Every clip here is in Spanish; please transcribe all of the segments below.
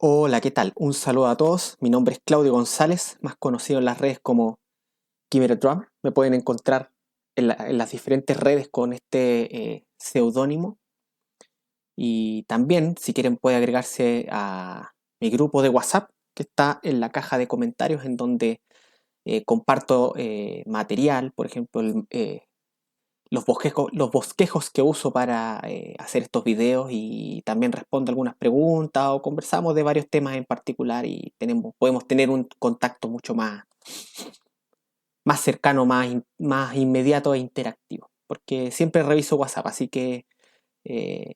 Hola, ¿qué tal? Un saludo a todos. Mi nombre es Claudio González, más conocido en las redes como Kiberdrum. Me pueden encontrar en las diferentes redes con este seudónimo. Y también, si quieren, puede agregarse a mi grupo de WhatsApp, que está en la caja de comentarios, en donde comparto material, por ejemplo, los bosquejos que uso para hacer estos videos y también respondo algunas preguntas o conversamos de varios temas en particular y podemos tener un contacto mucho más cercano, más inmediato e interactivo. Porque siempre reviso WhatsApp, así que eh,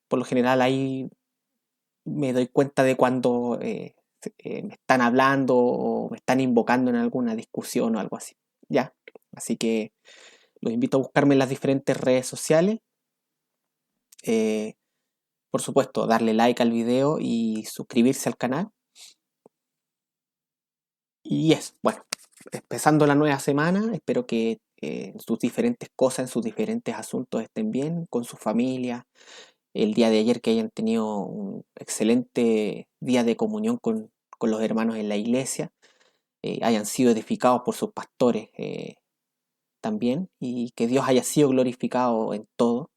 por lo general ahí me doy cuenta de cuando me están hablando o me están invocando en alguna discusión o algo así. ¿Ya? Así que los invito a buscarme en las diferentes redes sociales. Eh, por supuesto, darle like al video y suscribirse al canal. Y bueno, empezando la nueva semana, espero que en sus diferentes cosas, en sus diferentes asuntos estén bien con su familia. El día de ayer que hayan tenido un excelente día de comunión con los hermanos en la iglesia, hayan sido edificados por sus pastores también y que Dios haya sido glorificado en todo.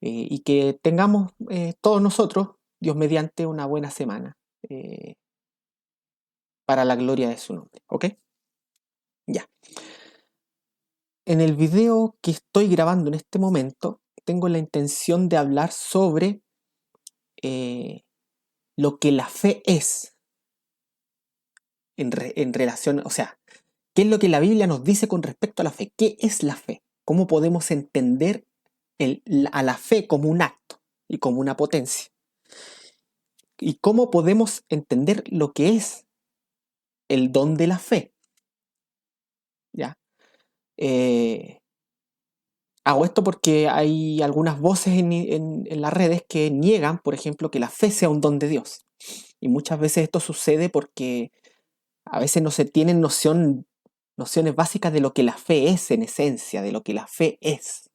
Y que tengamos todos nosotros, Dios mediante, una buena semana para la gloria de su nombre. ¿Ok? Ya. En el video que estoy grabando en este momento, tengo la intención de hablar sobre eh, lo que la fe es en relación, o sea, qué es lo que la Biblia nos dice con respecto a la fe. ¿Qué es la fe? ¿Cómo podemos entender a la fe como un acto y como una potencia? ¿Y cómo podemos entender lo que es el don de la fe? ¿Ya? Eh, Hago esto porque hay algunas voces en las redes que niegan, por ejemplo, que la fe sea un don de Dios. Y muchas veces esto sucede porque a veces no se tienen nociones básicas de lo que la fe es en esencia, de lo que la fe es.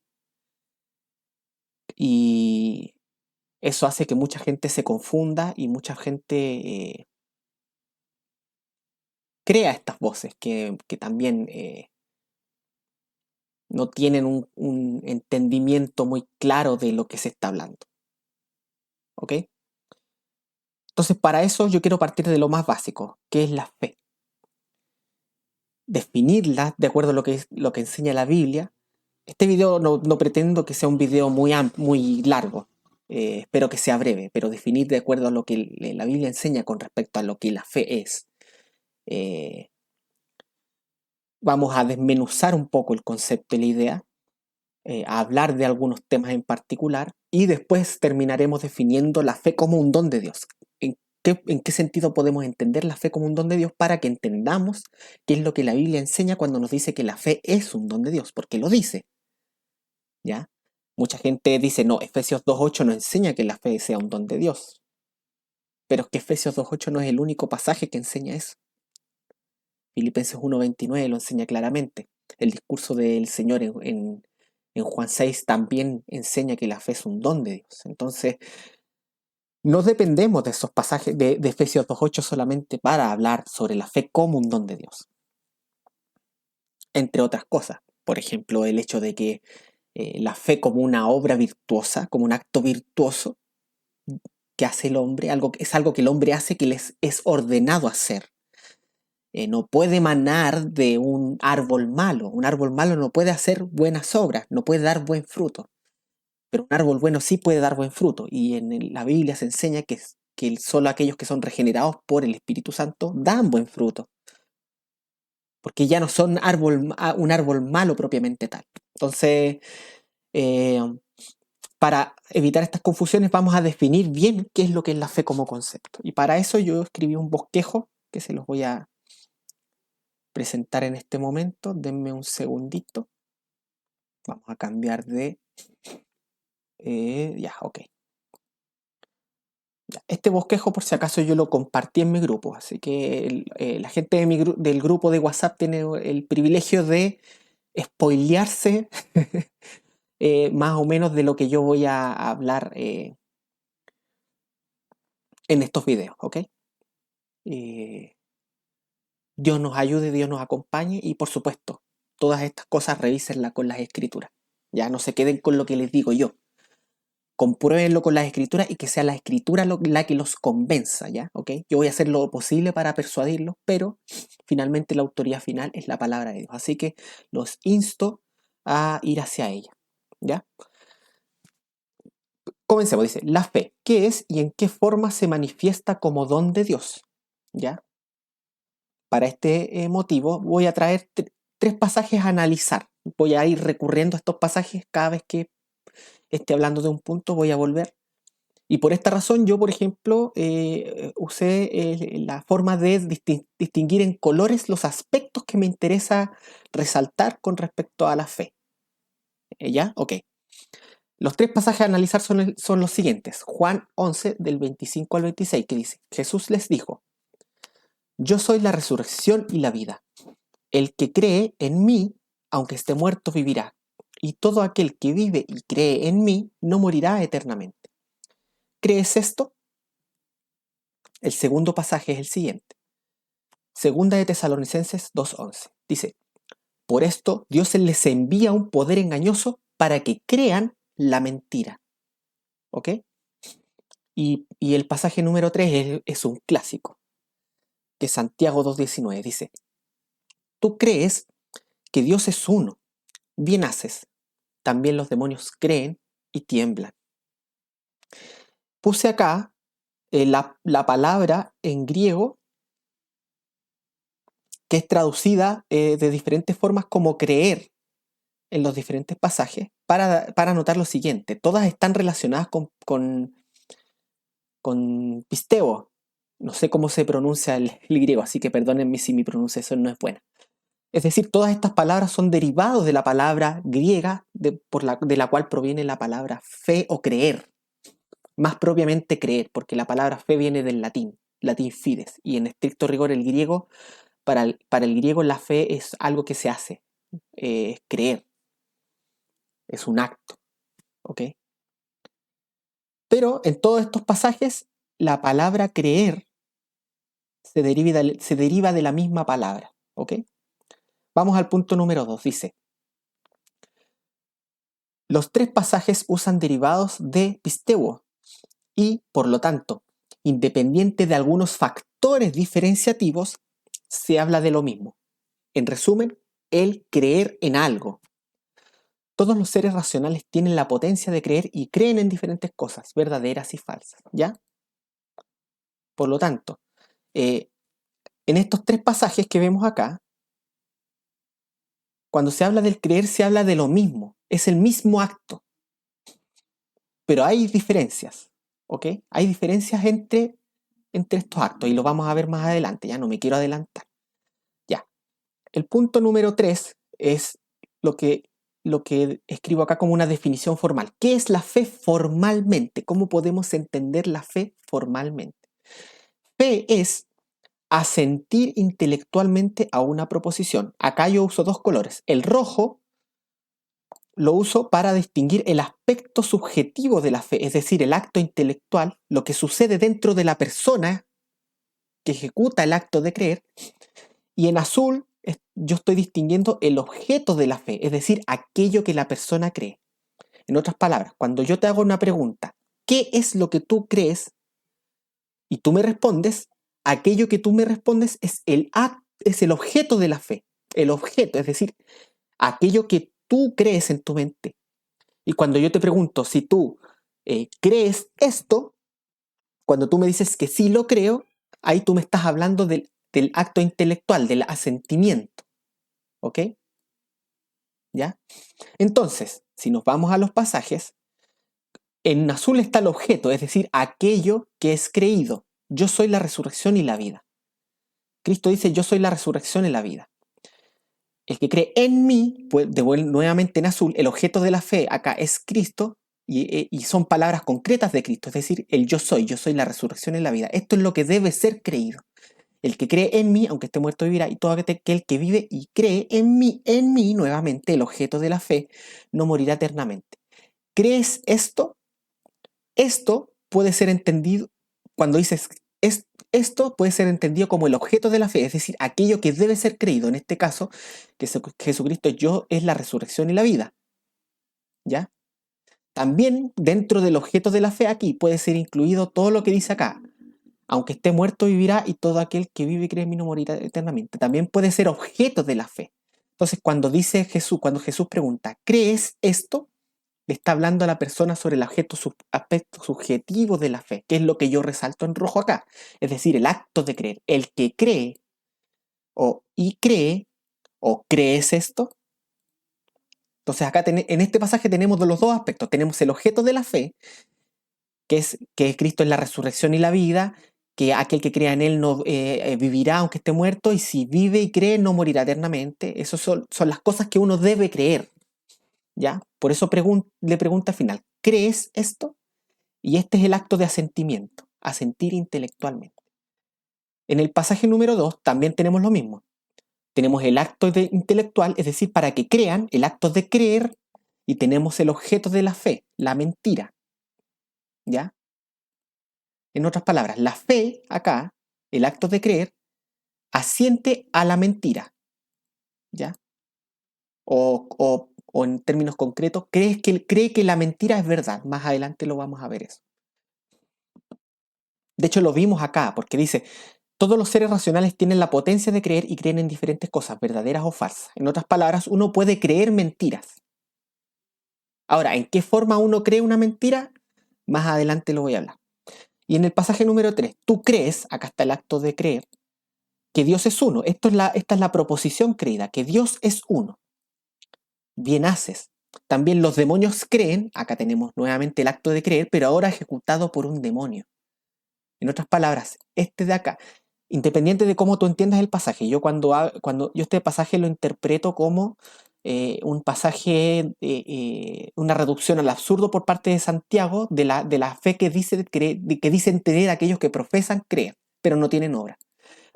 Y eso hace que mucha gente se confunda y mucha gente crea estas voces que también no tienen un entendimiento muy claro de lo que se está hablando. ¿Ok? Entonces, para eso yo quiero partir de lo más básico, que es la fe. Definirla de acuerdo a lo que enseña la Biblia. Este video no pretendo que sea un video muy largo. Espero que sea breve, pero definir de acuerdo a lo que la Biblia enseña con respecto a lo que la fe es. Eh, Vamos a desmenuzar un poco el concepto y la idea, a hablar de algunos temas en particular y después terminaremos definiendo la fe como un don de Dios. En qué sentido podemos entender la fe como un don de Dios para que entendamos qué es lo que la Biblia enseña cuando nos dice que la fe es un don de Dios? Porque lo dice, ¿ya? Mucha gente dice, no, Efesios 2.8 no enseña que la fe sea un don de Dios. Pero es que Efesios 2.8 no es el único pasaje que enseña eso. Filipenses 1.29 lo enseña claramente. El discurso del Señor en Juan 6 también enseña que la fe es un don de Dios. Entonces, no dependemos de esos pasajes de Efesios 2.8 solamente para hablar sobre la fe como un don de Dios. Entre otras cosas. Por ejemplo, el hecho de que la fe como una obra virtuosa, como un acto virtuoso que hace el hombre, es algo que el hombre hace que les es ordenado hacer. No puede emanar de un árbol malo. Un árbol malo no puede hacer buenas obras, no puede dar buen fruto. Pero un árbol bueno sí puede dar buen fruto. Y la Biblia se enseña que solo aquellos que son regenerados por el Espíritu Santo dan buen fruto. Porque ya no son un árbol malo propiamente tal. Entonces, eh, para evitar estas confusiones, vamos a definir bien qué es lo que es la fe como concepto. Y para eso yo escribí un bosquejo que se los voy a presentar en este momento. Denme un segundito. Vamos a cambiar de... ya, ok. Este bosquejo, por si acaso, yo lo compartí en mi grupo. Así que la gente del grupo de WhatsApp tiene el privilegio de spoilearse más o menos de lo que yo voy a hablar en estos videos, ¿ok? Dios nos ayude, Dios nos acompañe y por supuesto, todas estas cosas revísenlas con las escrituras. Ya no se queden con lo que les digo yo. Compruébenlo con las escrituras y que sea la escritura la que los convenza, ¿ya? ¿Ok? Yo voy a hacer lo posible para persuadirlos, pero finalmente la autoridad final es la palabra de Dios. Así que los insto a ir hacia ella, ¿ya? Comencemos, dice, la fe, ¿qué es y en qué forma se manifiesta como don de Dios? ¿Ya? Para este motivo voy a traer tres pasajes a analizar. Voy a ir recurriendo a estos pasajes cada vez que esté hablando de un punto, voy a volver. Y por esta razón yo, por ejemplo, usé la forma de distinguir en colores los aspectos que me interesa resaltar con respecto a la fe. ¿Ya? Ok. Los tres pasajes a analizar son los siguientes. Juan 11, del 25 al 26, que dice, Jesús les dijo, yo soy la resurrección y la vida. El que cree en mí, aunque esté muerto, vivirá. Y todo aquel que vive y cree en mí, no morirá eternamente. ¿Crees esto? El segundo pasaje es el siguiente. Segunda de Tesalonicenses 2:11. Dice, por esto Dios les envía un poder engañoso para que crean la mentira. ¿Ok? Y el pasaje número 3 es un clásico, que es Santiago 2:19. Dice, tú crees que Dios es uno, bien haces. También los demonios creen y tiemblan. Puse acá la palabra en griego que es traducida de diferentes formas como creer en los diferentes pasajes para notar lo siguiente. Todas están relacionadas con pisteo. No sé cómo se pronuncia el griego, así que perdónenme si mi pronunciación no es buena. Es decir, todas estas palabras son derivados de la palabra griega de la cual proviene la palabra fe o creer. Más propiamente creer, porque la palabra fe viene del latín fides, y en estricto rigor el griego, para el griego la fe es algo que se hace, es creer, es un acto, ¿ok? Pero en todos estos pasajes la palabra creer se deriva de la misma palabra, ¿ok? Vamos al punto número 2, dice, los tres pasajes usan derivados de pisteuo y, por lo tanto, independiente de algunos factores diferenciativos, se habla de lo mismo. En resumen, el creer en algo. Todos los seres racionales tienen la potencia de creer y creen en diferentes cosas, verdaderas y falsas, ¿ya? Por lo tanto, en estos tres pasajes que vemos acá, cuando se habla del creer se habla de lo mismo, es el mismo acto, pero hay diferencias, ¿ok? Hay diferencias entre estos actos y lo vamos a ver más adelante, ya no me quiero adelantar. Ya, el punto número 3 es lo que escribo acá como una definición formal. ¿Qué es la fe formalmente? ¿Cómo podemos entender la fe formalmente? Fe es asentir intelectualmente a una proposición. Acá yo uso dos colores. El rojo lo uso para distinguir el aspecto subjetivo de la fe, es decir, el acto intelectual, lo que sucede dentro de la persona que ejecuta el acto de creer. Y en azul yo estoy distinguiendo el objeto de la fe, es decir, aquello que la persona cree. En otras palabras, cuando yo te hago una pregunta, ¿qué es lo que tú crees? Y tú me respondes, aquello que tú me respondes es el objeto de la fe. El objeto, es decir, aquello que tú crees en tu mente. Y cuando yo te pregunto si tú crees esto, cuando tú me dices que sí lo creo, ahí tú me estás hablando del acto intelectual, del asentimiento. ¿Ok? ¿Ya? Entonces, si nos vamos a los pasajes, en azul está el objeto, es decir, aquello que es creído. Yo soy la resurrección y la vida. Cristo dice, yo soy la resurrección y la vida. El que cree en mí, pues nuevamente en azul, el objeto de la fe acá es Cristo y son palabras concretas de Cristo, es decir, el yo soy la resurrección y la vida. Esto es lo que debe ser creído. El que cree en mí, aunque esté muerto, vivirá, y todo aquel que vive y cree en mí, nuevamente el objeto de la fe, no morirá eternamente. ¿Crees esto? Esto puede ser entendido cuando dices esto puede ser entendido como el objeto de la fe, es decir, aquello que debe ser creído. En este caso, que Jesucristo es la resurrección y la vida. ¿Ya? También dentro del objeto de la fe aquí puede ser incluido todo lo que dice acá. Aunque esté muerto vivirá y todo aquel que vive y cree en mí no morirá eternamente. También puede ser objeto de la fe. Entonces cuando Jesús pregunta, ¿crees esto? Le está hablando a la persona sobre el aspecto subjetivo de la fe, que es lo que yo resalto en rojo acá. Es decir, el acto de creer. El que cree cree o crees esto. Entonces acá en este pasaje tenemos los dos aspectos. Tenemos el objeto de la fe, que es Cristo en la resurrección y la vida, que aquel que crea en él no vivirá aunque esté muerto, y si vive y cree no morirá eternamente. Esas son las cosas que uno debe creer. ¿Ya? Por eso le pregunta al final, ¿crees esto? Y este es el acto de asentimiento, asentir intelectualmente. En el pasaje número 2 también tenemos lo mismo. Tenemos el acto intelectual, es decir, para que crean, el acto de creer, y tenemos el objeto de la fe, la mentira. ¿Ya? En otras palabras, la fe acá, el acto de creer, asiente a la mentira. ¿Ya? O en términos concretos, cree que la mentira es verdad. Más adelante lo vamos a ver eso. De hecho, lo vimos acá, porque dice, todos los seres racionales tienen la potencia de creer y creen en diferentes cosas, verdaderas o falsas. En otras palabras, uno puede creer mentiras. Ahora, ¿en qué forma uno cree una mentira? Más adelante lo voy a hablar. Y en el pasaje número 3, tú crees, acá está el acto de creer, que Dios es uno. Esta es la proposición creída, que Dios es uno. Bien haces. También los demonios creen, acá tenemos nuevamente el acto de creer, pero ahora ejecutado por un demonio. En otras palabras, este de acá, independiente de cómo tú entiendas el pasaje, yo cuando yo este pasaje lo interpreto como un pasaje, una reducción al absurdo por parte de Santiago de la fe que dicen tener aquellos que profesan creer, pero no tienen obra.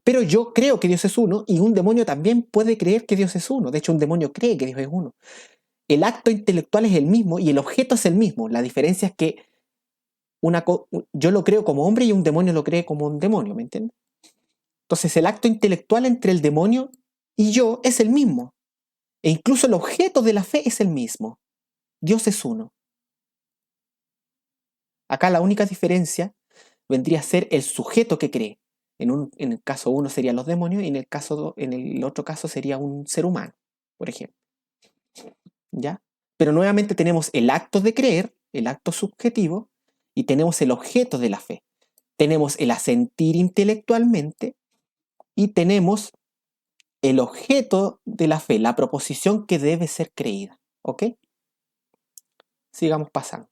Pero yo creo que Dios es uno y un demonio también puede creer que Dios es uno. De hecho, un demonio cree que Dios es uno. El acto intelectual es el mismo y el objeto es el mismo. La diferencia es que yo lo creo como hombre y un demonio lo cree como un demonio, ¿me entiendes? Entonces el acto intelectual entre el demonio y yo es el mismo. E incluso el objeto de la fe es el mismo. Dios es uno. Acá la única diferencia vendría a ser el sujeto que cree. En el caso uno serían los demonios y en el otro caso sería un ser humano, por ejemplo. ¿Ya? Pero nuevamente tenemos el acto de creer, el acto subjetivo, y tenemos el objeto de la fe. Tenemos el asentir intelectualmente y tenemos el objeto de la fe, la proposición que debe ser creída. ¿Ok? Sigamos pasando.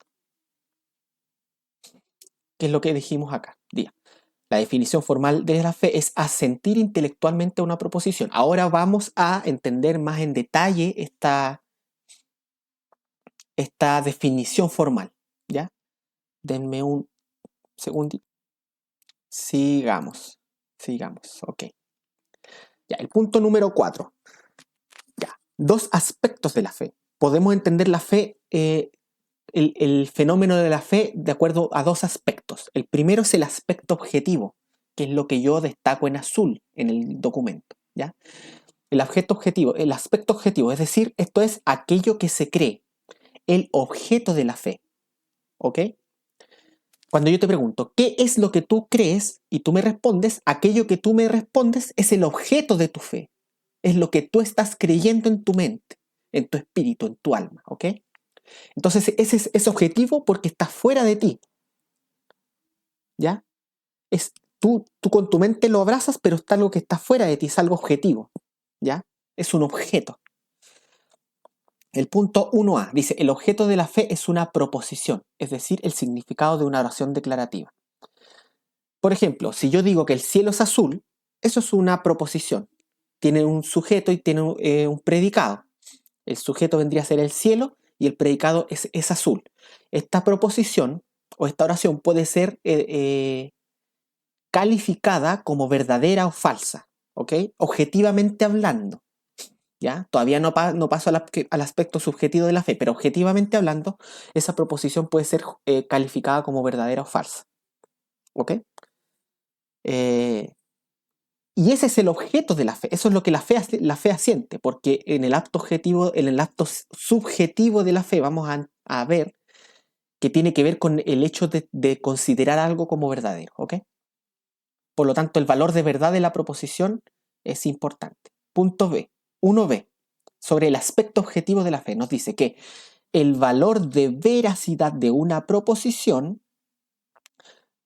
¿Qué es lo que dijimos acá? La definición formal de la fe es asentir intelectualmente a una proposición. Ahora vamos a entender más en detalle esta definición formal. ¿Ya? Denme un segundito. Sigamos. Ok. Ya, el punto número 4. Ya, dos aspectos de la fe. Podemos entender la fe, el fenómeno de la fe, de acuerdo a dos aspectos. El primero es el aspecto objetivo, que es lo que yo destaco en azul en el documento. ¿Ya? El aspecto objetivo, es decir, esto es aquello que se cree, el objeto de la fe. ¿Ok? Cuando yo te pregunto, ¿qué es lo que tú crees? Y tú me respondes, aquello que tú me respondes es el objeto de tu fe. Es lo que tú estás creyendo en tu mente, en tu espíritu, en tu alma. ¿Ok? Entonces, ese es objetivo porque está fuera de ti. ¿Ya? Tú con tu mente lo abrazas, pero está algo que está fuera de ti, es algo objetivo. ¿Ya? Es un objeto. El punto 1a dice, el objeto de la fe es una proposición, es decir, el significado de una oración declarativa. Por ejemplo, si yo digo que el cielo es azul, eso es una proposición. Tiene un sujeto y tiene un predicado. El sujeto vendría a ser el cielo y el predicado es azul. Esta proposición o esta oración puede ser calificada como verdadera o falsa, ¿ok? Objetivamente hablando. ¿Ya? Todavía no paso al aspecto subjetivo de la fe, pero objetivamente hablando, esa proposición puede ser calificada como verdadera o falsa. ¿Ok? Y ese es el objeto de la fe. Eso es lo que la fe asiente, porque en el acto subjetivo de la fe vamos a ver que tiene que ver con el hecho de considerar algo como verdadero, ¿ok? Por lo tanto, el valor de verdad de la proposición es importante. Punto B. 1b. Sobre el aspecto objetivo de la fe, nos dice que el valor de veracidad de una proposición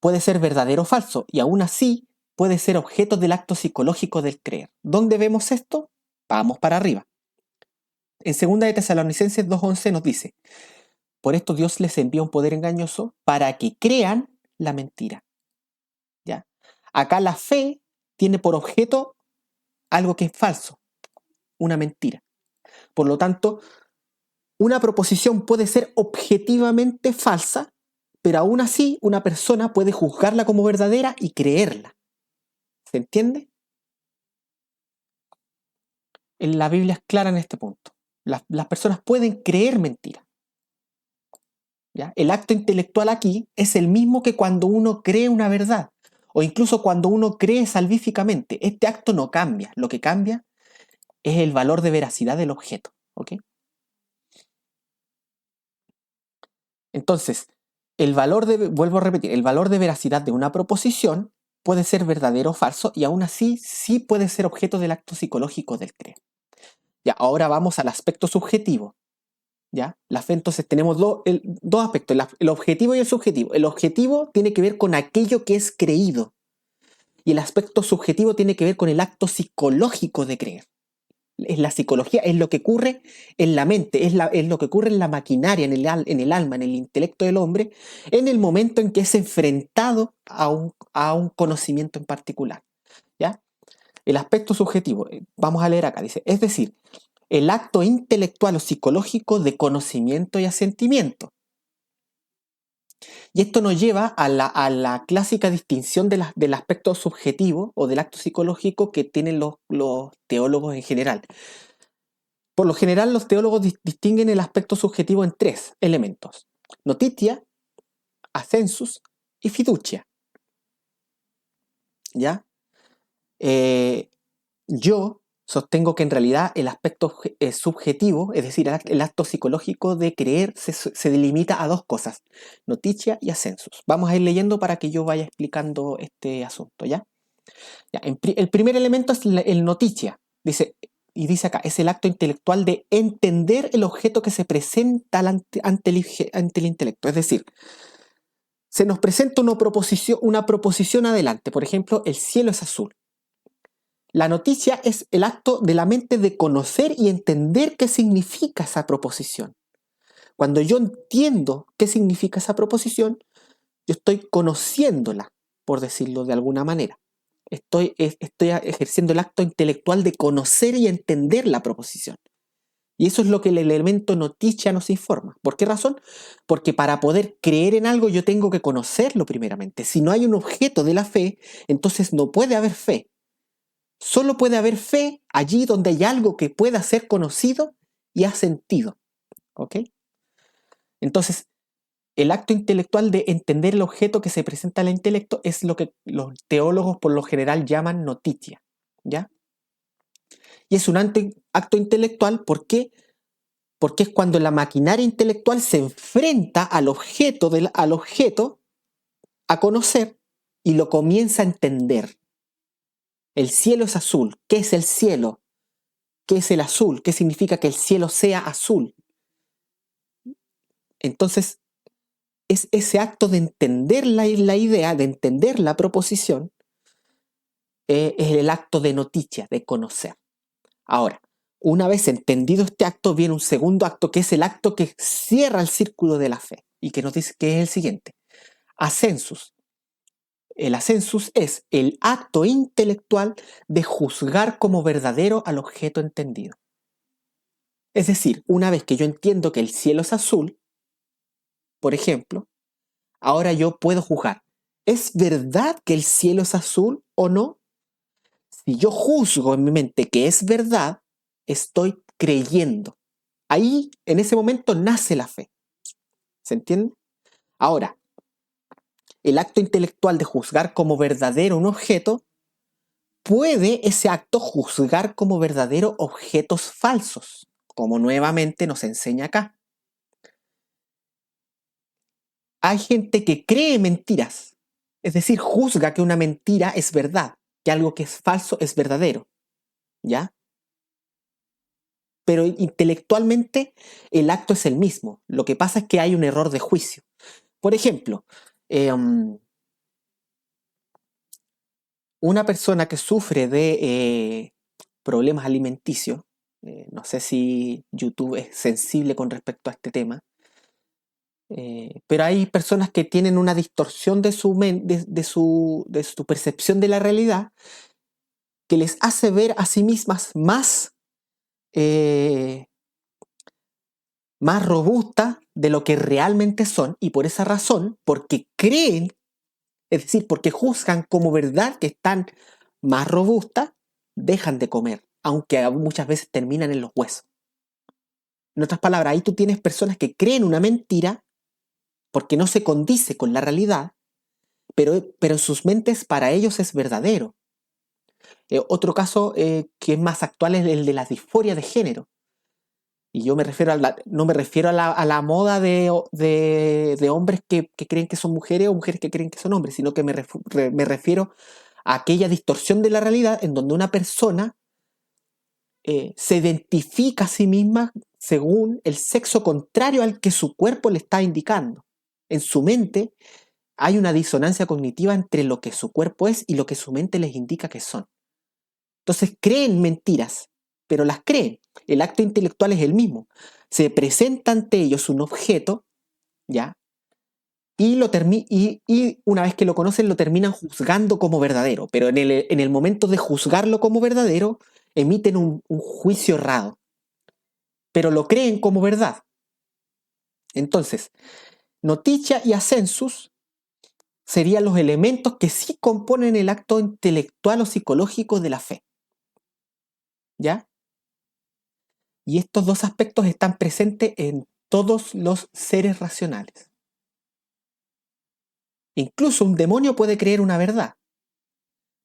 puede ser verdadero o falso, y aún así puede ser objeto del acto psicológico del creer. ¿Dónde vemos esto? Vamos para arriba. En 2 de Tesalonicenses 2:11 nos dice: por esto Dios les envía un poder engañoso para que crean la mentira. ¿Ya? Acá la fe tiene por objeto algo que es falso, una mentira. Por lo tanto, una proposición puede ser objetivamente falsa, pero aún así una persona puede juzgarla como verdadera y creerla. ¿Se entiende? La Biblia es clara en este punto. Las personas pueden creer mentiras. ¿Ya? El acto intelectual aquí es el mismo que cuando uno cree una verdad, o incluso cuando uno cree salvíficamente. Este acto no cambia. Lo que cambia es el valor de veracidad del objeto. ¿Ok? Entonces, vuelvo a repetir, el valor de veracidad de una proposición puede ser verdadero o falso, y aún así sí puede ser objeto del acto psicológico del creer. Ya, ahora vamos al aspecto subjetivo. ¿Ya? La fe, entonces tenemos dos aspectos, el objetivo y el subjetivo. El objetivo tiene que ver con aquello que es creído, y el aspecto subjetivo tiene que ver con el acto psicológico de creer. Es la psicología, es lo que ocurre en la mente, es lo que ocurre en la maquinaria, en el alma, en el intelecto del hombre, en el momento en que es enfrentado a un conocimiento en particular. ¿Ya? El aspecto subjetivo, vamos a leer acá, dice, es decir, el acto intelectual o psicológico de conocimiento y asentimiento. Y esto nos lleva a la clásica distinción del aspecto subjetivo o del acto psicológico que tienen los teólogos en general. Por lo general, los teólogos distinguen el aspecto subjetivo en 3 elementos: notitia, assensus y fiducia. ¿Ya? Yo sostengo que en realidad el aspecto subjetivo, es decir, el acto psicológico de creer, se delimita a 2 cosas: notitia y assensus. Vamos a ir leyendo para que yo vaya explicando este asunto, ¿ya? El primer elemento es el notitia. Dice acá, es el acto intelectual de entender el objeto que se presenta ante el intelecto. Es decir, se nos presenta una proposición adelante. Por ejemplo, el cielo es azul. La noticia es el acto de la mente de conocer y entender qué significa esa proposición. Cuando yo entiendo qué significa esa proposición, yo estoy conociéndola, por decirlo de alguna manera. Estoy ejerciendo el acto intelectual de conocer y entender la proposición. Y eso es lo que el elemento noticia nos informa. ¿Por qué razón? Porque para poder creer en algo yo tengo que conocerlo primeramente. Si no hay un objeto de la fe, entonces no puede haber fe. Solo puede haber fe allí donde hay algo que pueda ser conocido y asentido. ¿Ok? Entonces, el acto intelectual de entender el objeto que se presenta al intelecto es lo que los teólogos por lo general llaman noticia. ¿Ya? Y es un acto intelectual, ¿por qué? Porque es cuando la maquinaria intelectual se enfrenta al objeto a conocer y lo comienza a entender. El cielo es azul. ¿Qué es el cielo? ¿Qué es el azul? ¿Qué significa que el cielo sea azul? Entonces, es ese acto de entender la idea, de entender la proposición, es el acto de noticia, de conocer. Ahora, una vez entendido este acto, viene un segundo acto, que es el acto que cierra el círculo de la fe, y que nos dice que es el siguiente: assensus. El assensus es el acto intelectual de juzgar como verdadero al objeto entendido. Es decir, una vez que yo entiendo que el cielo es azul, por ejemplo, ahora yo puedo juzgar: ¿es verdad que el cielo es azul o no? Si yo juzgo en mi mente que es verdad, estoy creyendo. Ahí, en ese momento, nace la fe. ¿Se entiende? Ahora, el acto intelectual de juzgar como verdadero un objeto, puede ese acto juzgar como verdadero objetos falsos, como nuevamente nos enseña acá. Hay gente que cree mentiras, es decir, juzga que una mentira es verdad, que algo que es falso es verdadero, ¿ya? Pero intelectualmente el acto es el mismo. Lo que pasa es que hay un error de juicio. Por ejemplo, una persona que sufre de problemas alimenticios, no sé si YouTube es sensible con respecto a este tema, pero hay personas que tienen una distorsión de su percepción de la realidad que les hace ver a sí mismas eh, más robustas de lo que realmente son, y por esa razón, porque creen, es decir, porque juzgan como verdad que están más robustas, dejan de comer, aunque muchas veces terminan en los huesos. En otras palabras, ahí tú tienes personas que creen una mentira porque no se condice con la realidad, pero en sus mentes para ellos es verdadero. Otro caso que es más actual es el de la disforia de género. Y yo me refiero no me refiero a la moda de hombres que creen que son mujeres o mujeres que creen que son hombres, sino que me refiero a aquella distorsión de la realidad en donde una persona se identifica a sí misma según el sexo contrario al que su cuerpo le está indicando. En su mente hay una disonancia cognitiva entre lo que su cuerpo es y lo que su mente les indica que son. Entonces creen mentiras, pero las creen. El acto intelectual es el mismo. Se presenta ante ellos un objeto, ¿ya? Y una vez que lo conocen lo terminan juzgando como verdadero, pero en el momento de juzgarlo como verdadero emiten un juicio errado, pero lo creen como verdad. Entonces, noticia y ascensus serían los elementos que sí componen el acto intelectual o psicológico de la fe, ¿ya? Y estos dos aspectos están presentes en todos los seres racionales. Incluso un demonio puede creer una verdad,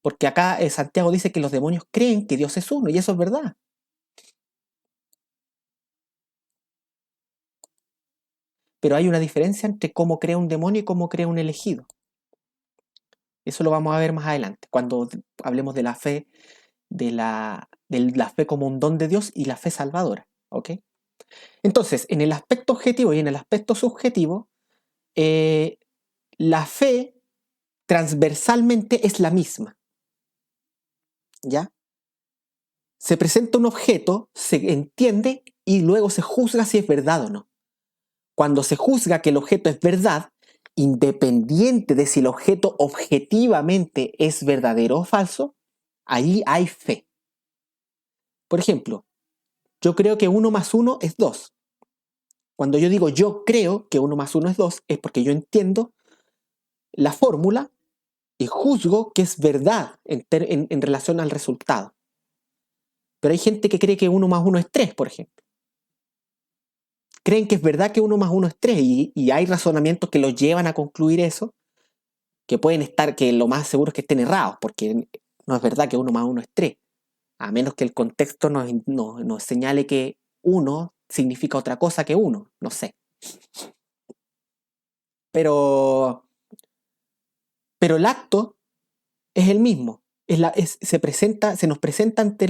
porque acá Santiago dice que los demonios creen que Dios es uno, y eso es verdad. Pero hay una diferencia entre cómo crea un demonio y cómo crea un elegido. Eso lo vamos a ver más adelante, cuando hablemos de la fe, de la fe como un don de Dios y la fe salvadora. ¿Ok? Entonces, en el aspecto objetivo y en el aspecto subjetivo, eh, la fe transversalmente es la misma. ¿Ya? Se presenta un objeto, se entiende y luego se juzga si es verdad o no. Cuando se juzga que el objeto es verdad, independiente de si el objeto objetivamente es verdadero o falso, ahí hay fe. Por ejemplo, yo creo que 1 más 1 es 2. Cuando yo digo yo creo que 1 más 1 es 2, es porque yo entiendo la fórmula y juzgo que es verdad en relación al resultado. Pero hay gente que cree que 1 más 1 es 3, por ejemplo. Creen que es verdad que 1 más 1 es 3 y hay razonamientos que los llevan a concluir eso, que pueden estar, que lo más seguro es que estén errados, porque no es verdad que 1 más 1 es 3, a menos que el contexto nos señale que 1 significa otra cosa que 1, no sé. Pero, pero el acto es el mismo. Se nos presenta ante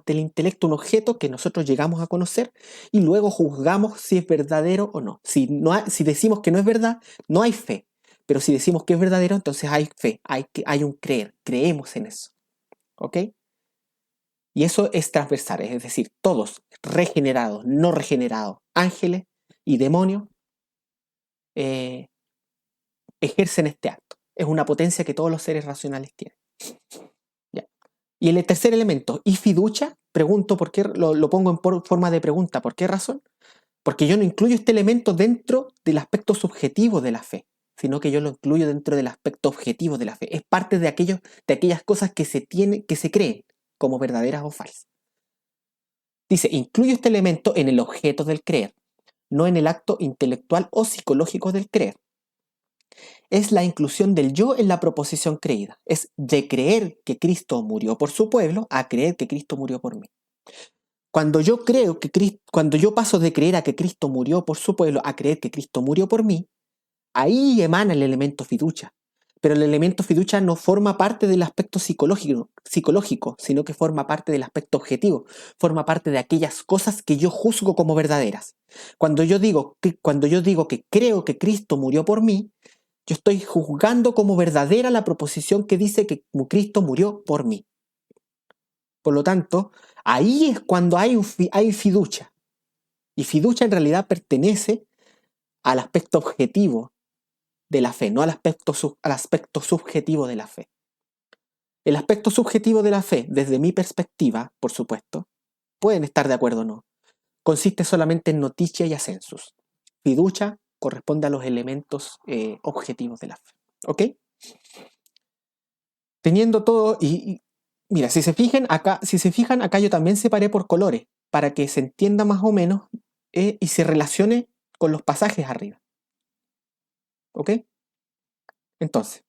el intelecto un objeto que nosotros llegamos a conocer y luego juzgamos si es verdadero o no. Si decimos que no es verdad, no hay fe. Pero si decimos que es verdadero, entonces hay fe, hay un creer, creemos en eso. ¿Ok? Y eso es transversal, es decir, todos, regenerados, no regenerados, ángeles y demonios, eh, ejercen este acto. Es una potencia que todos los seres racionales tienen. ¿Ya? Y el tercer elemento, y fiducia, pregunto por qué, lo pongo en forma de pregunta, ¿por qué razón? Porque yo no incluyo este elemento dentro del aspecto subjetivo de la fe, sino que yo lo incluyo dentro del aspecto objetivo de la fe. Es parte de aquellas cosas que que se creen como verdaderas o falsas. Dice, incluyo este elemento en el objeto del creer, no en el acto intelectual o psicológico del creer. es la inclusión del yo en la proposición creída. Es de creer que Cristo murió por su pueblo a creer que Cristo murió por mí. Cuando yo cuando yo paso de creer a que Cristo murió por su pueblo a creer que Cristo murió por mí, ahí emana el elemento fiducia. Pero el elemento fiducia no forma parte del aspecto psicológico, sino que forma parte del aspecto objetivo, forma parte de aquellas cosas que yo juzgo como verdaderas. Cuando yo digo que creo que Cristo murió por mí, yo estoy juzgando como verdadera la proposición que dice que Cristo murió por mí. Por lo tanto, ahí es cuando hay fiducia. Y fiducia en realidad pertenece al aspecto objetivo de la fe, no al aspecto subjetivo de la fe. El aspecto subjetivo de la fe, desde mi perspectiva, por supuesto, pueden estar de acuerdo o no, consiste solamente en noticia y ascensus. Fiducia corresponde a los elementos objetivos de la fe. ¿Ok? Teniendo todo, mira, si se fijan acá yo también separé por colores, para que se entienda más o menos y se relacione con los pasajes arriba. ¿Ok? Entonces,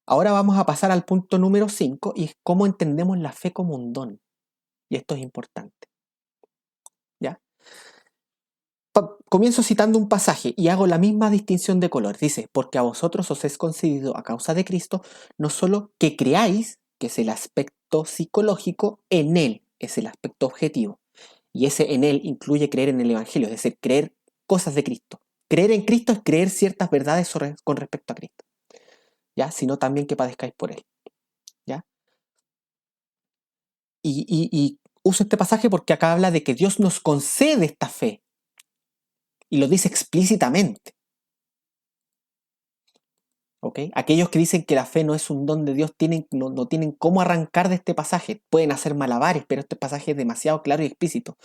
ahora vamos a pasar al punto número 5 y es cómo entendemos la fe como un don. Y esto es importante. ¿Ya? Comienzo citando un pasaje y hago la misma distinción de color. Dice, porque a vosotros os es concedido a causa de Cristo, no solo que creáis, que es el aspecto psicológico, en Él es el aspecto objetivo. Y ese en Él incluye creer en el Evangelio, es decir, creer cosas de Cristo. Creer en Cristo es creer ciertas verdades con respecto a Cristo. ¿Ya? Sino también que padezcáis por Él. ¿Ya? Y uso este pasaje porque acá habla de que Dios nos concede esta fe. Y lo dice explícitamente. ¿Okay? Aquellos que dicen que la fe no es un don de Dios no tienen cómo arrancar de este pasaje. Pueden hacer malabares, pero este pasaje es demasiado claro y explícito.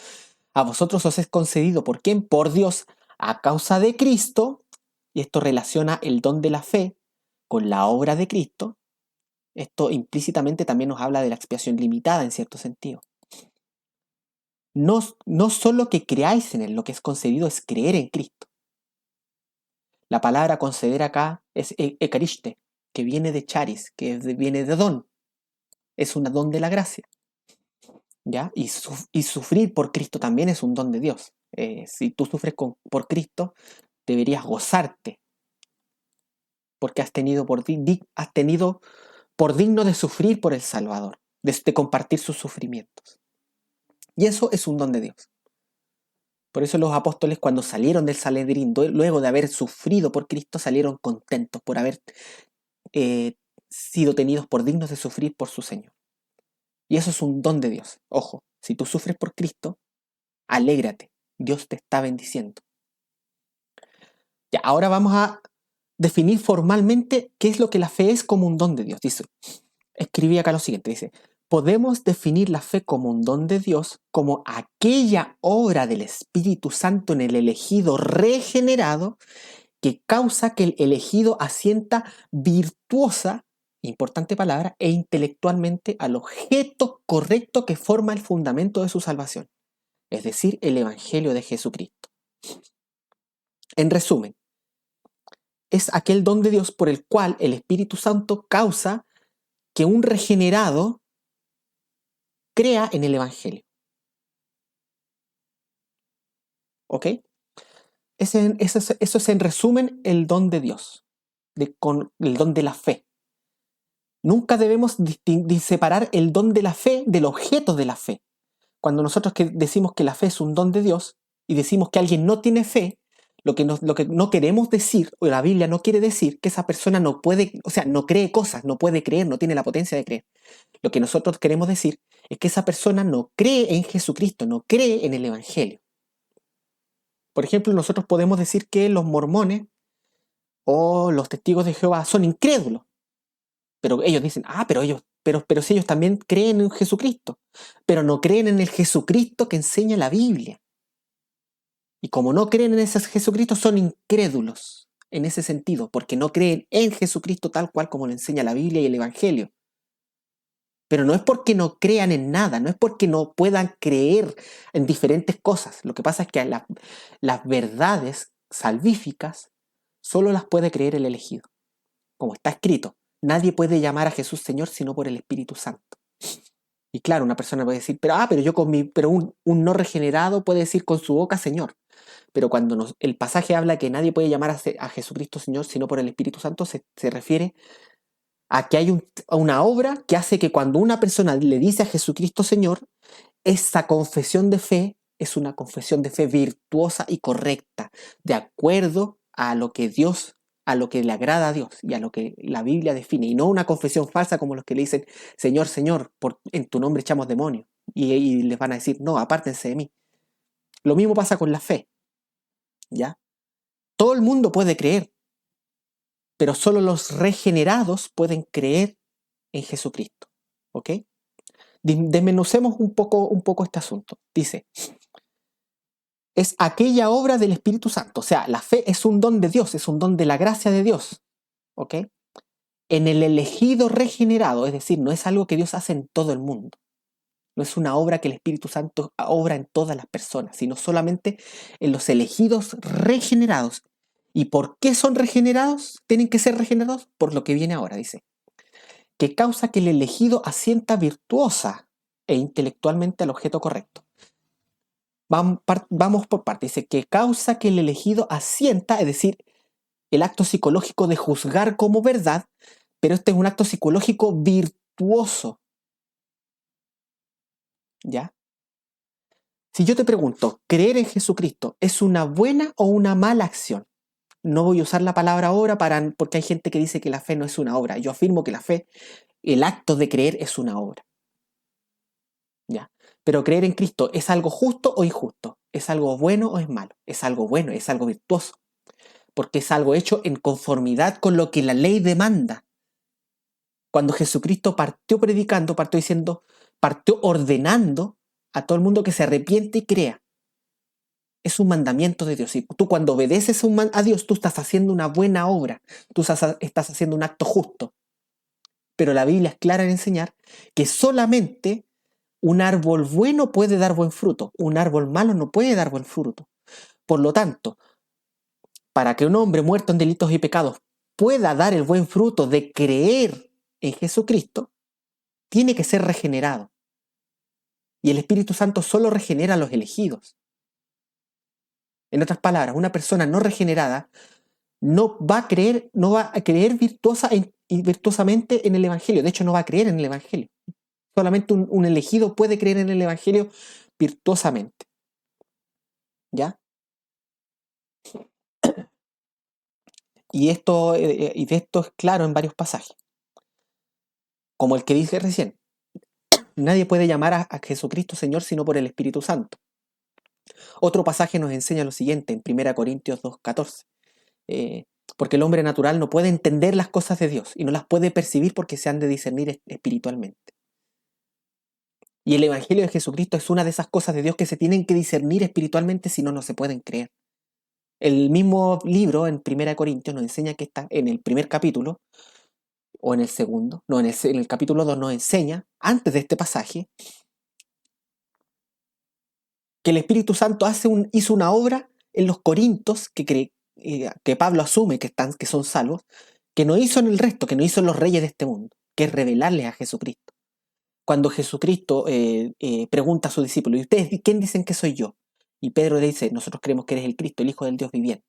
A vosotros os es concedido, ¿por quién? Por Dios, a causa de Cristo, y esto relaciona el don de la fe con la obra de Cristo. Esto implícitamente también nos habla de la expiación limitada en cierto sentido. No solo que creáis en Él, lo que es concedido es creer en Cristo. La palabra conceder acá es ekariste, que viene de charis, viene de don. Es un don de la gracia. ¿Ya? Y sufrir por Cristo también es un don de Dios. Si tú sufres por Cristo, deberías gozarte, porque has tenido por digno de sufrir por el Salvador, de compartir sus sufrimientos. Y eso es un don de Dios. Por eso los apóstoles, cuando salieron del Sanedrín, luego de haber sufrido por Cristo, salieron contentos por haber sido tenidos por dignos de sufrir por su Señor. Y eso es un don de Dios. Ojo, si tú sufres por Cristo, alégrate. Dios te está bendiciendo. Ya, ahora vamos a definir formalmente qué es lo que la fe es como un don de Dios. Dice, escribí acá lo siguiente, dice, podemos definir la fe como un don de Dios como aquella obra del Espíritu Santo en el elegido regenerado que causa que el elegido asienta virtuosa, importante palabra, e intelectualmente al objeto correcto que forma el fundamento de su salvación, es decir, el Evangelio de Jesucristo. En resumen, es aquel don de Dios por el cual el Espíritu Santo causa que un regenerado crea en el Evangelio. ¿Ok? Eso es en resumen el don de Dios, con el don de la fe. Nunca debemos separar el don de la fe del objeto de la fe. Cuando nosotros decimos que la fe es un don de Dios y decimos que alguien no tiene fe, lo que no queremos decir, o la Biblia no quiere decir, que esa persona no puede, o sea, no cree cosas, no puede creer, no tiene la potencia de creer. Lo que nosotros queremos decir es que esa persona no cree en Jesucristo, no cree en el Evangelio. Por ejemplo, nosotros podemos decir que los mormones o los testigos de Jehová son incrédulos. Pero ellos dicen, pero si ellos también creen en Jesucristo, pero no creen en el Jesucristo que enseña la Biblia. Y como no creen en ese Jesucristo, son incrédulos en ese sentido, porque no creen en Jesucristo tal cual como lo enseña la Biblia y el Evangelio. Pero no es porque no crean en nada, no es porque no puedan creer en diferentes cosas. Lo que pasa es que las verdades salvíficas solo las puede creer el elegido. Como está escrito, nadie puede llamar a Jesús Señor sino por el Espíritu Santo. Y claro, una persona puede decir, pero un no regenerado puede decir con su boca Señor. Pero cuando el pasaje habla que nadie puede llamar a Jesucristo Señor sino por el Espíritu Santo, se refiere a que hay una obra que hace que cuando una persona le dice a Jesucristo Señor, esa confesión de fe es una confesión de fe virtuosa y correcta, de acuerdo a lo que Dios, a lo que le agrada a Dios y a lo que la Biblia define, y no una confesión falsa como los que le dicen, Señor, Señor, en tu nombre echamos demonios, y les van a decir, no, apártense de mí. Lo mismo pasa con la fe, ¿ya? Todo el mundo puede creer, pero solo los regenerados pueden creer en Jesucristo, ¿ok? Desmenucemos un poco este asunto. Dice, es aquella obra del Espíritu Santo. O sea, la fe es un don de Dios, es un don de la gracia de Dios. ¿Ok? En el elegido regenerado, es decir, no es algo que Dios hace en todo el mundo. No es una obra que el Espíritu Santo obra en todas las personas, sino solamente en los elegidos regenerados. ¿Y por qué son regenerados? Tienen que ser regenerados por lo que viene ahora, dice. Que causa que el elegido asienta virtuosa e intelectualmente al objeto correcto. Vamos por partes. Dice que causa que el elegido asienta, es decir, el acto psicológico de juzgar como verdad, pero este es un acto psicológico virtuoso. ¿Ya? Si yo te pregunto, ¿creer en Jesucristo es una buena o una mala acción? No voy a usar la palabra obra porque hay gente que dice que la fe no es una obra. Yo afirmo que la fe, el acto de creer es una obra. ¿Ya? Pero creer en Cristo, ¿es algo justo o injusto? ¿Es algo bueno o es malo? Es algo bueno, es algo virtuoso. Porque es algo hecho en conformidad con lo que la ley demanda. Cuando Jesucristo partió predicando, partió ordenando a todo el mundo que se arrepiente y crea. Es un mandamiento de Dios. Y tú cuando obedeces a Dios, tú estás haciendo una buena obra. Tú estás haciendo un acto justo. Pero la Biblia es clara en enseñar que solamente un árbol bueno puede dar buen fruto. Un árbol malo no puede dar buen fruto. Por lo tanto, para que un hombre muerto en delitos y pecados pueda dar el buen fruto de creer en Jesucristo, tiene que ser regenerado. Y el Espíritu Santo solo regenera a los elegidos. En otras palabras, una persona no regenerada no va a creer virtuosamente en el Evangelio. De hecho, no va a creer en el Evangelio. Solamente un elegido puede creer en el Evangelio virtuosamente. ¿Ya? Y de esto es claro en varios pasajes. Como el que dije recién. Nadie puede llamar a Jesucristo Señor sino por el Espíritu Santo. Otro pasaje nos enseña lo siguiente en 1 Corintios 2:14. Porque el hombre natural no puede entender las cosas de Dios y no las puede percibir porque se han de discernir espiritualmente. Y el Evangelio de Jesucristo es una de esas cosas de Dios que se tienen que discernir espiritualmente, si no, no se pueden creer. El mismo libro en 1 Corintios nos enseña que está en el primer capítulo, o en el segundo, no, en el capítulo 2 nos enseña, antes de este pasaje, que el Espíritu Santo hizo una obra en los corintios que Pablo asume que son salvos, que no hizo en el resto, que no hizo en los reyes de este mundo, que es revelarles a Jesucristo. Cuando Jesucristo pregunta a sus discípulos, ¿y ustedes quién dicen que soy yo? Y Pedro le dice, nosotros creemos que eres el Cristo, el Hijo del Dios viviente.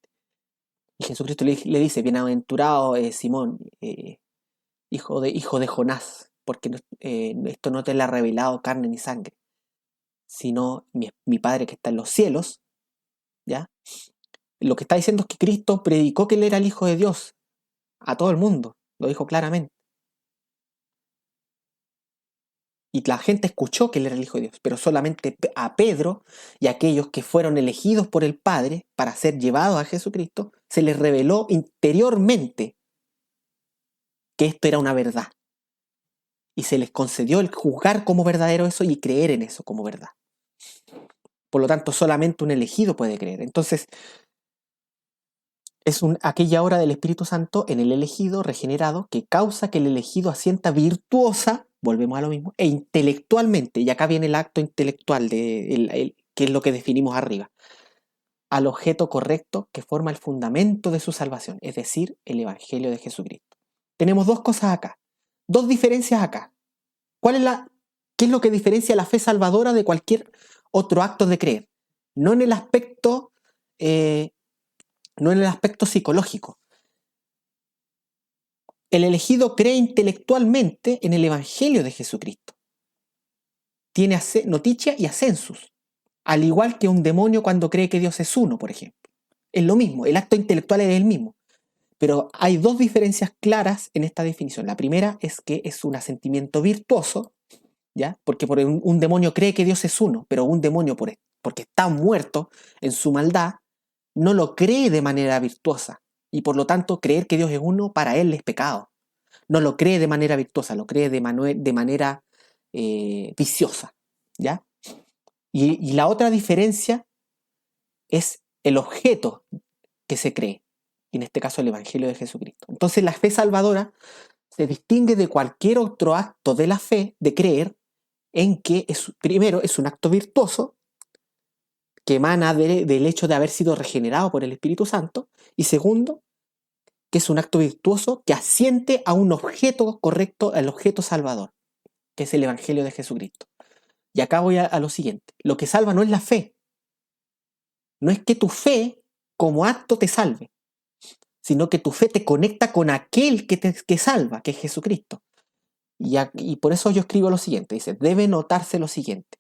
Y Jesucristo le dice, bienaventurado Simón, hijo de Jonás, porque esto no te lo ha revelado carne ni sangre, sino mi Padre que está en los cielos. ¿Ya? Lo que está diciendo es que Cristo predicó que Él era el Hijo de Dios a todo el mundo, lo dijo claramente. Y la gente escuchó que Él era el Hijo de Dios, pero solamente a Pedro y a aquellos que fueron elegidos por el Padre para ser llevados a Jesucristo, se les reveló interiormente que esto era una verdad. Y se les concedió el juzgar como verdadero eso y creer en eso como verdad. Por lo tanto, solamente un elegido puede creer. Entonces, es aquella obra del Espíritu Santo en el elegido regenerado que causa que el elegido asienta virtuosa, volvemos a lo mismo, e intelectualmente, y acá viene el acto intelectual, que es lo que definimos arriba, al objeto correcto que forma el fundamento de su salvación, es decir, el Evangelio de Jesucristo. Tenemos dos cosas acá, dos diferencias acá. ¿Qué es lo que diferencia la fe salvadora de cualquier otro acto de creer? No en el aspecto, no en el aspecto psicológico. El elegido cree intelectualmente en el Evangelio de Jesucristo. Tiene noticia y ascensus, al igual que un demonio cuando cree que Dios es uno, por ejemplo. Es lo mismo, el acto intelectual es el mismo. Pero hay dos diferencias claras en esta definición. La primera es que es un asentimiento virtuoso, ¿ya? Porque un demonio cree que Dios es uno, pero un demonio porque está muerto en su maldad, no lo cree de manera virtuosa. Y por lo tanto, creer que Dios es uno para él es pecado. No lo cree de manera virtuosa, lo cree de manera viciosa, ¿ya? Y la otra diferencia es el objeto que se cree, y en este caso el Evangelio de Jesucristo. Entonces la fe salvadora se distingue de cualquier otro acto de la fe, de creer, en que primero es un acto virtuoso que emana del hecho de haber sido regenerado por el Espíritu Santo, y segundo, que es un acto virtuoso que asiente a un objeto correcto, al objeto salvador, que es el Evangelio de Jesucristo. Y acá voy a lo siguiente. Lo que salva no es la fe. No es que tu fe como acto te salve, sino que tu fe te conecta con aquel que salva, que es Jesucristo. Y por eso yo escribo lo siguiente. Dice, debe notarse lo siguiente.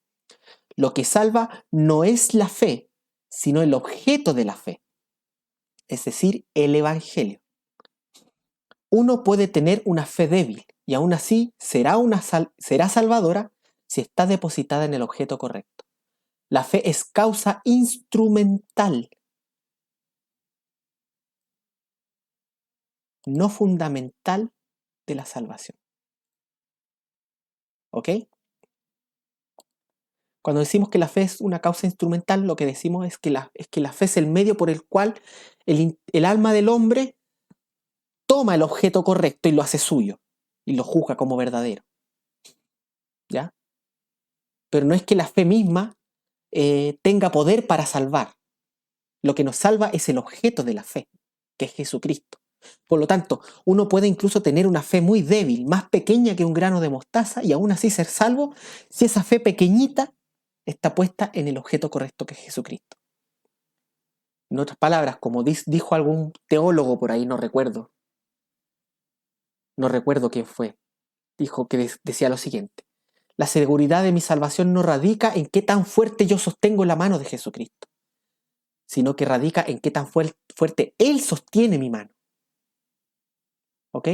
Lo que salva no es la fe, sino el objeto de la fe. Es decir, el Evangelio. Uno puede tener una fe débil y aún así será salvadora si está depositada en el objeto correcto. La fe es causa instrumental, no fundamental de la salvación. ¿Ok? Cuando decimos que la fe es una causa instrumental, lo que decimos es que la fe es el medio por el cual el alma del hombre toma el objeto correcto y lo hace suyo y lo juzga como verdadero. ¿Ya? Pero no es que la fe misma tenga poder para salvar. Lo que nos salva es el objeto de la fe, que es Jesucristo. Por lo tanto, uno puede incluso tener una fe muy débil, más pequeña que un grano de mostaza, y aún así ser salvo si esa fe pequeñita está puesta en el objeto correcto, que es Jesucristo. En otras palabras, como dijo algún teólogo por ahí, no recuerdo quién fue, dijo que decía lo siguiente: la seguridad de mi salvación no radica en qué tan fuerte yo sostengo la mano de Jesucristo, sino que radica en qué tan fuerte Él sostiene mi mano. ¿Ok?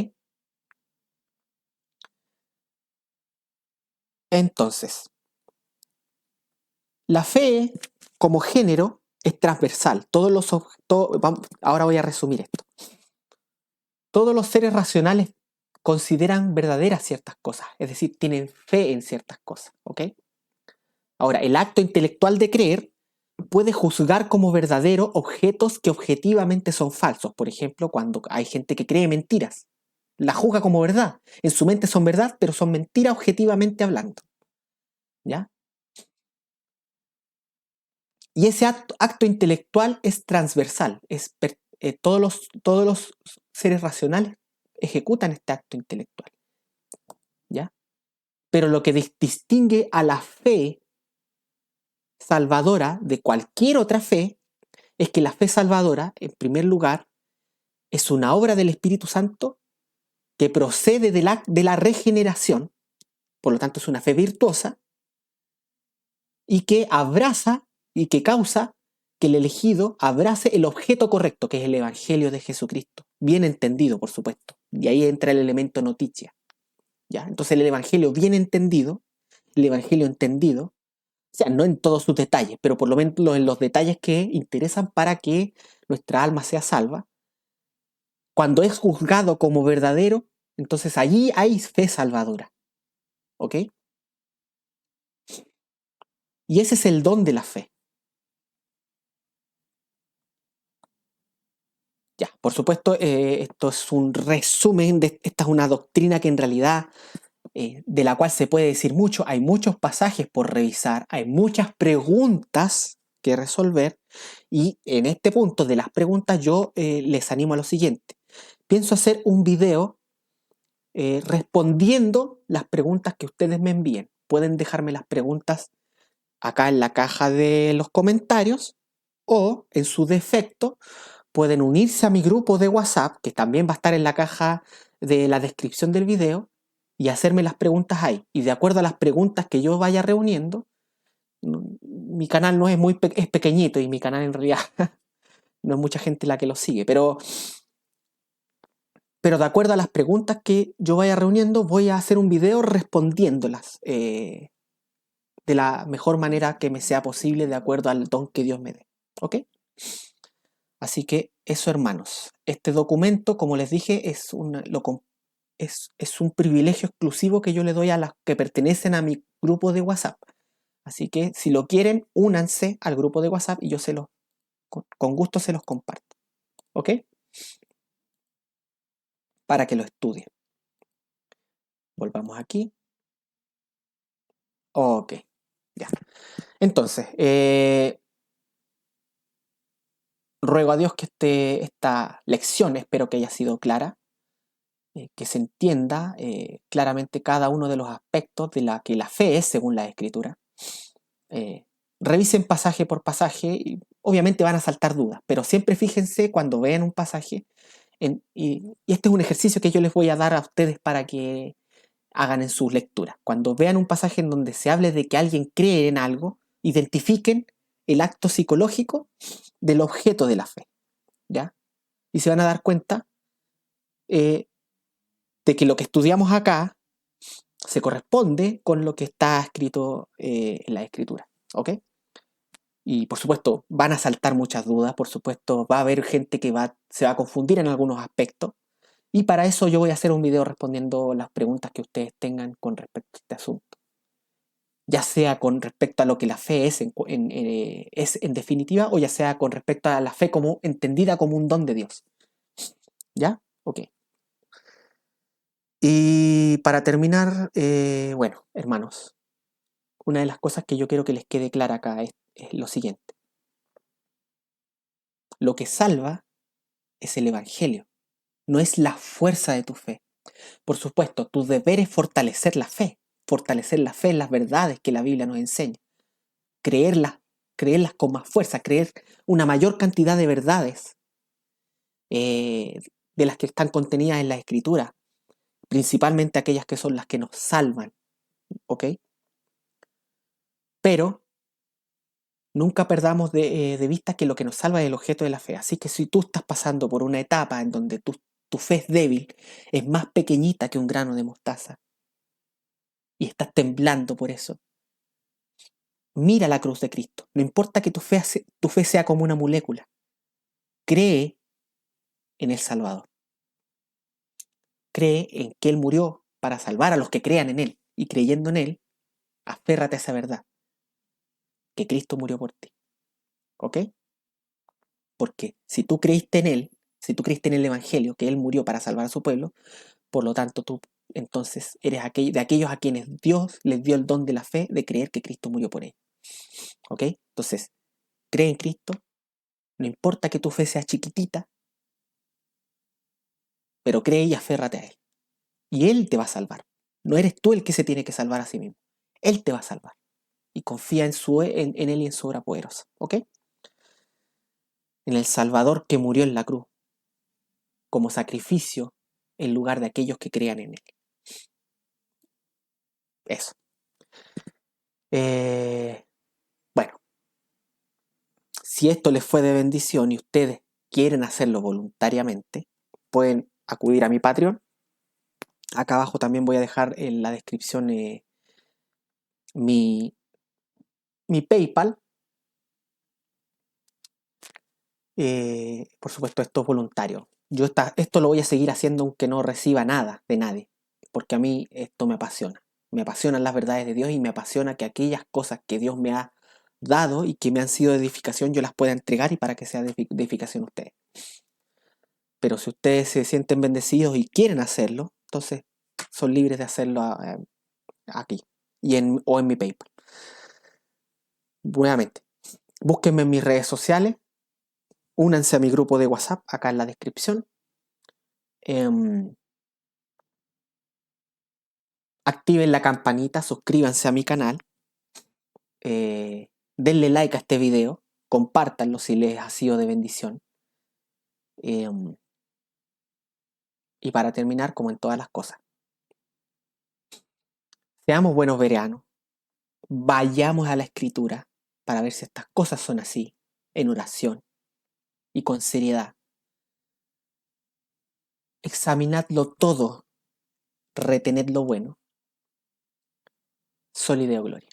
Entonces, la fe como género es transversal. Ahora voy a resumir esto. Todos los seres racionales consideran verdaderas ciertas cosas, es decir, tienen fe en ciertas cosas. ¿Ok? Ahora, el acto intelectual de creer puede juzgar como verdadero objetos que objetivamente son falsos. Por ejemplo, cuando hay gente que cree mentiras, la juzga como verdad. En su mente son verdad, pero son mentiras objetivamente hablando. ¿Ya? Y ese acto intelectual es transversal. Todos los seres racionales ejecutan este acto intelectual. ¿Ya? Pero lo que distingue a la fe salvadora de cualquier otra fe es que la fe salvadora, en primer lugar, es una obra del Espíritu Santo que procede de la regeneración, por lo tanto es una fe virtuosa, y que abraza y que causa que el elegido abrace el objeto correcto, que es el Evangelio de Jesucristo. Bien entendido, por supuesto. Y ahí entra el elemento noticia. ¿Ya? Entonces el Evangelio bien entendido, el Evangelio entendido, o sea, no en todos sus detalles, pero por lo menos en los detalles que interesan para que nuestra alma sea salva, cuando es juzgado como verdadero, entonces allí hay fe salvadora. ¿Ok? Y ese es el don de la fe. Ya, por supuesto, esto es un resumen, esta es una doctrina que en realidad, de la cual se puede decir mucho, hay muchos pasajes por revisar, hay muchas preguntas que resolver. Y en este punto de las preguntas yo les animo a lo siguiente. Pienso hacer un video respondiendo las preguntas que ustedes me envíen. Pueden dejarme las preguntas acá en la caja de los comentarios o, en su defecto, pueden unirse a mi grupo de WhatsApp, que también va a estar en la caja de la descripción del video, y hacerme las preguntas ahí. Y de acuerdo a las preguntas que yo vaya reuniendo, mi canal no es es pequeñito y mi canal en realidad no es mucha gente la que lo sigue, pero de acuerdo a las preguntas que yo vaya reuniendo, voy a hacer un video respondiéndolas de la mejor manera que me sea posible de acuerdo al don que Dios me dé. ¿Ok? Así que eso, hermanos. Este documento, como les dije, es un privilegio exclusivo que yo le doy a las que pertenecen a mi grupo de WhatsApp. Así que si lo quieren, únanse al grupo de WhatsApp y yo con gusto se los comparto. ¿Ok? Para que lo estudien. Volvamos aquí. Ok, ya. Entonces, ruego a Dios que esta lección, espero que haya sido clara, que se entienda claramente cada uno de los aspectos de la que la fe es según la Escritura. Revisen pasaje por pasaje y obviamente van a saltar dudas, pero siempre fíjense cuando vean un pasaje y este es un ejercicio que yo les voy a dar a ustedes para que hagan en sus lecturas. Cuando vean un pasaje en donde se hable de que alguien cree en algo, identifiquen el acto psicológico del objeto de la fe, ¿ya? Y se van a dar cuenta eh, de que lo que estudiamos acá se corresponde con lo que está escrito en la escritura, ¿ok? Y por supuesto van a saltar muchas dudas, por supuesto va a haber gente que se va a confundir en algunos aspectos, y para eso yo voy a hacer un video respondiendo las preguntas que ustedes tengan con respecto a este asunto. Ya sea con respecto a lo que la fe es en definitiva, o ya sea con respecto a la fe como entendida como un don de Dios. ¿Ya? Ok. Y para terminar, bueno, hermanos, una de las cosas que yo quiero que les quede clara acá es lo siguiente. Lo que salva es el Evangelio, no es la fuerza de tu fe. Por supuesto, tu deber es fortalecer la fe en las verdades que la Biblia nos enseña, creerlas, creerlas con más fuerza, creer una mayor cantidad de verdades de las que están contenidas en la Escritura, principalmente aquellas que son las que nos salvan, ¿ok? Pero nunca perdamos de vista que lo que nos salva es el objeto de la fe. Así que si tú estás pasando por una etapa en donde tu fe es débil, es más pequeñita que un grano de mostaza, y estás temblando por eso, mira la cruz de Cristo. No importa que tu fe sea como una molécula. Cree en el Salvador. Cree en que Él murió para salvar a los que crean en Él. Y creyendo en Él, aférrate a esa verdad, que Cristo murió por ti. ¿Ok? Porque si tú creíste en Él, si tú creíste en el Evangelio, que Él murió para salvar a su pueblo, por lo tanto tú entonces eres de aquellos a quienes Dios les dio el don de la fe de creer que Cristo murió por ellos. ¿Ok? Entonces, cree en Cristo, no importa que tu fe sea chiquitita, pero cree y aférrate a Él. Y Él te va a salvar. No eres tú el que se tiene que salvar a sí mismo. Él te va a salvar. Y confía en Él y en su obra poderosa. ¿Ok? En el Salvador que murió en la cruz como sacrificio en lugar de aquellos que crean en Él. Eso. Bueno, si esto les fue de bendición y ustedes quieren hacerlo voluntariamente, pueden acudir a mi Patreon. Acá abajo también voy a dejar en la descripción mi, mi PayPal. Por supuesto, esto es voluntario. Esto lo voy a seguir haciendo aunque no reciba nada de nadie, porque a mí esto me apasiona. Me apasionan las verdades de Dios y me apasiona que aquellas cosas que Dios me ha dado y que me han sido de edificación yo las pueda entregar y para que sea de edificación a ustedes. Pero si ustedes se sienten bendecidos y quieren hacerlo, entonces son libres de hacerlo aquí o en mi PayPal. Nuevamente, Búsquenme en mis redes sociales, únanse a mi grupo de WhatsApp acá en la descripción. Activen la campanita, suscríbanse a mi canal, denle like a este video, compártanlo si les ha sido de bendición. Y para terminar, como en todas las cosas, seamos buenos veranos, vayamos a la escritura para ver si estas cosas son así, en oración y con seriedad. Examinadlo todo, retened lo bueno. Solideo Gloria.